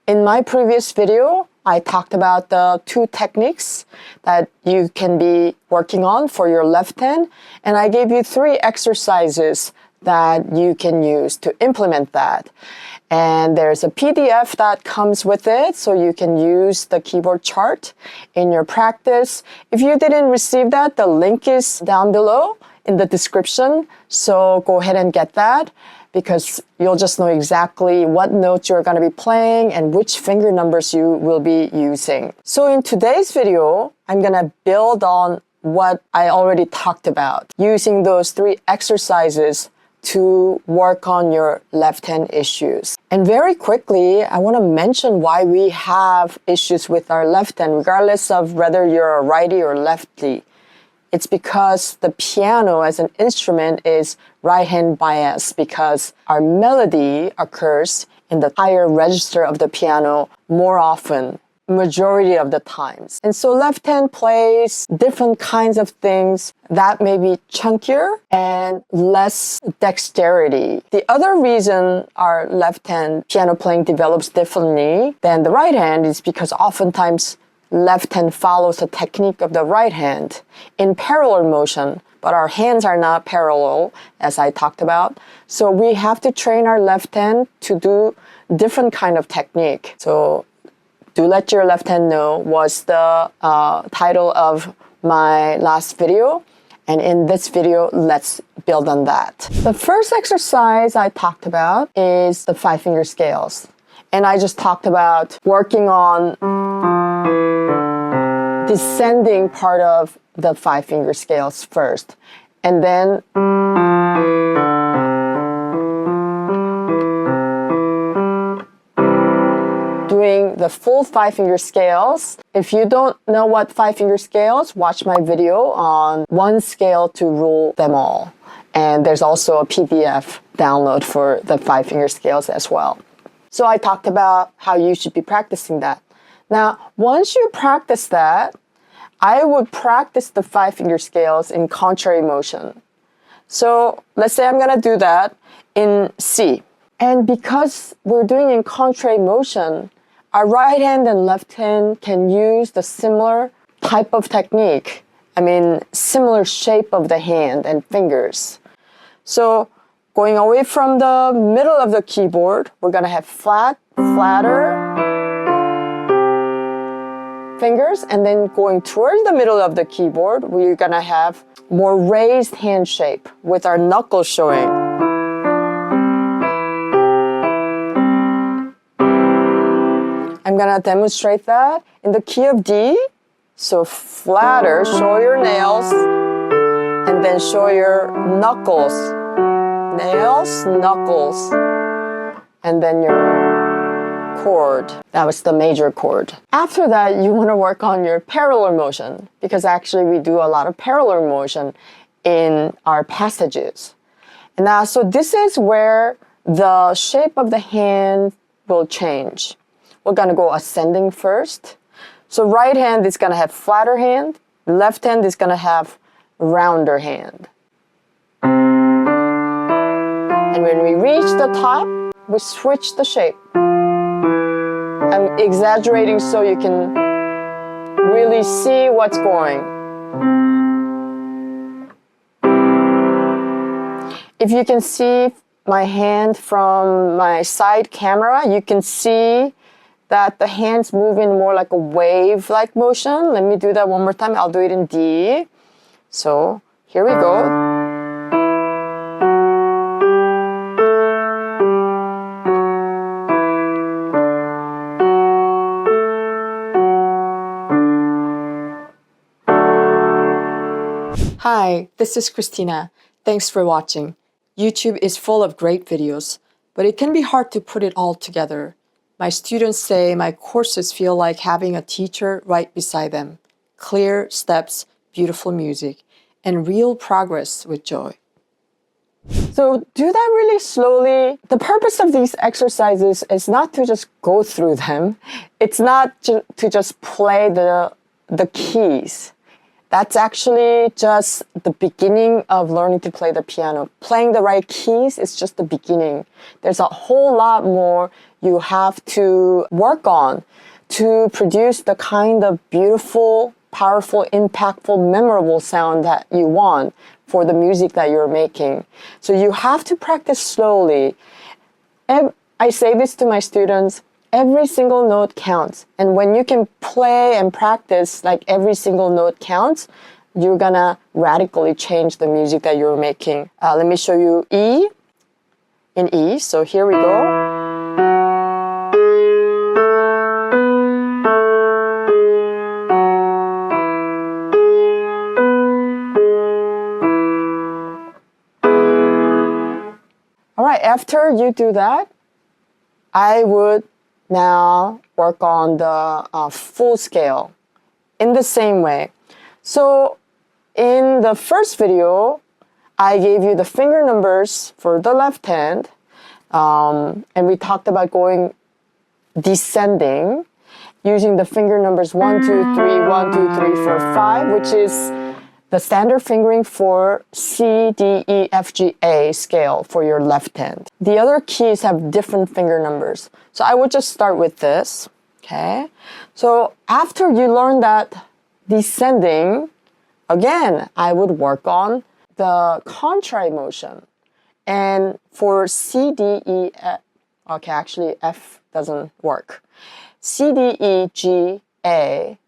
In my previous video, I talked about the 2 techniques that you can be working on for your left hand, and I gave you 3 exercises that you can use to implement that. And there's a PDF that comes with it, so you can use the keyboard chart in your practice. If you didn't receive that, the link is down below in the description, so go ahead and get that, because you'll just know exactly what notes you're going to be playing and which finger numbers you will be using. So in today's video, I'm going to build on what I already talked about, using those 3 exercises to work on your left hand issues. And very quickly, I want to mention why we have issues with our left hand, regardless of whether you're a righty or lefty. It's because the piano as an instrument is right-hand biased, because our melody occurs in the higher register of the piano more often, majority of the times. And so left hand plays different kinds of things that may be chunkier and less dexterity. The other reason our left hand piano playing develops differently than the right hand is because oftentimes left hand follows the technique of the right hand in parallel motion, but our hands are not parallel, as I talked about. So we have to train our left hand to do different kind of technique. So Do Let Your Left Hand Know was the title of my last video. And in this video, let's build on that. The first exercise I talked about is the 5-finger scales. And I just talked about working on descending part of the 5-finger scales first, and then doing the full 5-finger scales. If you don't know what 5-finger scales, watch my video on 1 scale to rule them all. And there's also a PDF download for the 5-finger scales as well. So I talked about how you should be practicing that. Now, once you practice that, I would practice the 5-finger scales in contrary motion. So let's say I'm going to do that in C. And because we're doing in contrary motion, our right hand and left hand can use the similar type of technique. I mean, similar shape of the hand and fingers. So going away from the middle of the keyboard, we're going to have flatter fingers, and then going towards the middle of the keyboard, we're going to have more raised hand shape with our knuckles showing. I'm going to demonstrate that in the key of D. So flatter, show your nails, and then show your knuckles. Nails, knuckles, and then your chord. That was the major chord. After that, you want to work on your parallel motion, because actually we do a lot of parallel motion in our passages. And now, so this is where the shape of the hand will change. We're going to go ascending first. So right hand is going to have flatter hand. Left hand is going to have rounder hand. And when we reach the top, we switch the shape. I'm exaggerating so you can really see what's going. If you can see my hand from my side camera, you can see that the hands move in more like a wave-like motion. Let me do that one more time. I'll do it in D. So here we go. Hi, this is Kristina. Thanks for watching. YouTube is full of great videos, but it can be hard to put it all together. My students say my courses feel like having a teacher right beside them. Clear steps, beautiful music, and real progress with joy. So do that really slowly. The purpose of these exercises is not to just go through them. It's not to just play the keys. That's actually just the beginning of learning to play the piano. Playing the right keys is just the beginning. There's a whole lot more you have to work on to produce the kind of beautiful, powerful, impactful, memorable sound that you want for the music that you're making. So you have to practice slowly. I say this to my students, every single note counts. And when you can play and practice like every single note counts, you're gonna radically change the music that you're making. Let me show you E in E. So here we go. All right, after you do that, I would now work on the full scale in the same way. So in the first video, I gave you the finger numbers for the left hand, and we talked about going descending using the finger numbers 1, 2, 3, 1, 2, 3, 4, 5, which is the standard fingering for C, D, E, F, G, A scale for your left hand. The other keys have different finger numbers. So I would just start with this, okay? So after you learn that descending, again, I would work on the contrary motion. And for C, D, E, F, okay, actually F doesn't work. C, D, E, G, A,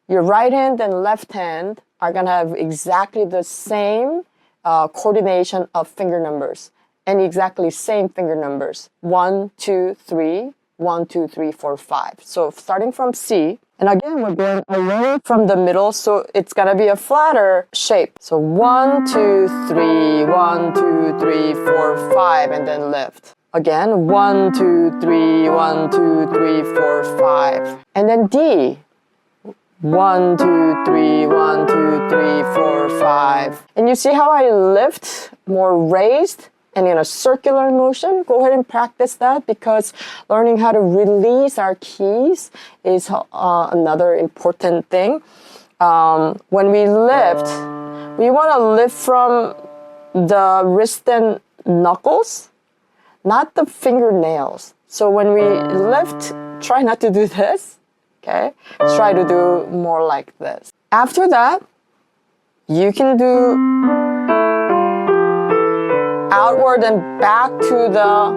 your right hand and left hand are gonna have exactly the same coordination of finger numbers and exactly same finger numbers. 1, 2, 3, 1, 2, 3, 4, 5. So starting from C, and again, we're going away from the middle, so it's gonna be a flatter shape. So 1, 2, 3, 1, 2, 3, 4, 5, and then lift. Again, 1, 2, 3, 1, 2, 3, 4, 5. And then D. 1, 2, 3, 1, 2, 3, 4, 5. And you see how I lift more raised and in a circular motion? Go ahead and practice that, because learning how to release our keys is another important thing. When we lift, we want to lift from the wrist and knuckles, not the fingernails. So when we lift, try not to do this. Okay, try to do more like this. After that, you can do outward and back to the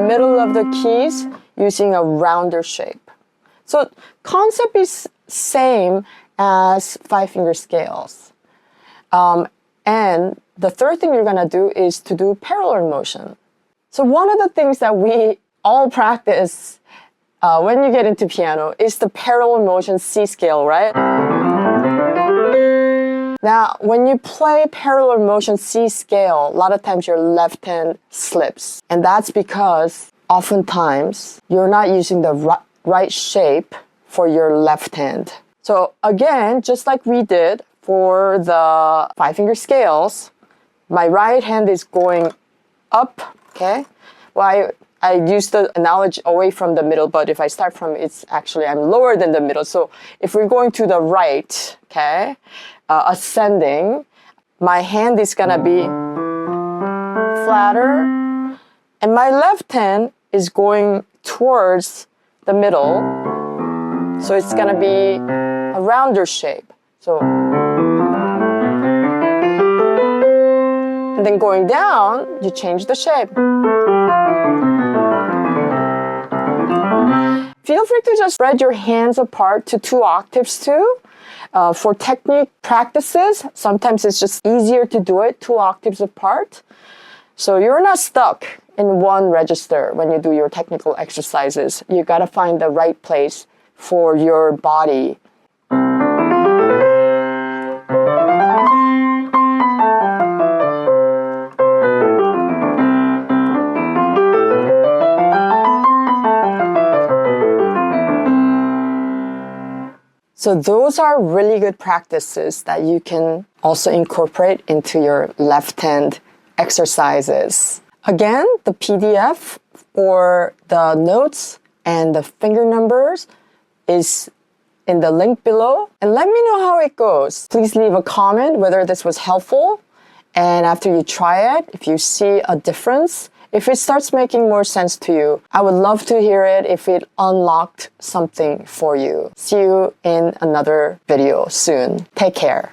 middle of the keys using a rounder shape. So concept is same as 5-finger scales. And the third thing you're gonna do is to do parallel motion. So one of the things that we all practice when you get into piano is the parallel motion C scale, right? Now, when you play parallel motion C scale, a lot of times your left hand slips. And that's because oftentimes you're not using the right shape for your left hand. So again, just like we did for the 5-finger scales, my right hand is going up, okay? Well, I use the analogy away from the middle, but if I start from it's actually I'm lower than the middle. So if we're going to the right, okay, ascending, my hand is gonna be flatter, and my left hand is going towards the middle. So it's gonna be a rounder shape. So, and then going down, you change the shape. Feel free to just spread your hands apart to 2 octaves too. For technique practices, sometimes it's just easier to do it 2 octaves apart. So you're not stuck in one register when you do your technical exercises. You gotta find the right place for your body. So those are really good practices that you can also incorporate into your left hand exercises. Again, the PDF for the notes and the finger numbers is in the link below. And let me know how it goes. Please leave a comment whether this was helpful. And after you try it, if you see a difference If it starts making more sense to you, I would love to hear it if it unlocked something for you. See you in another video soon. Take care.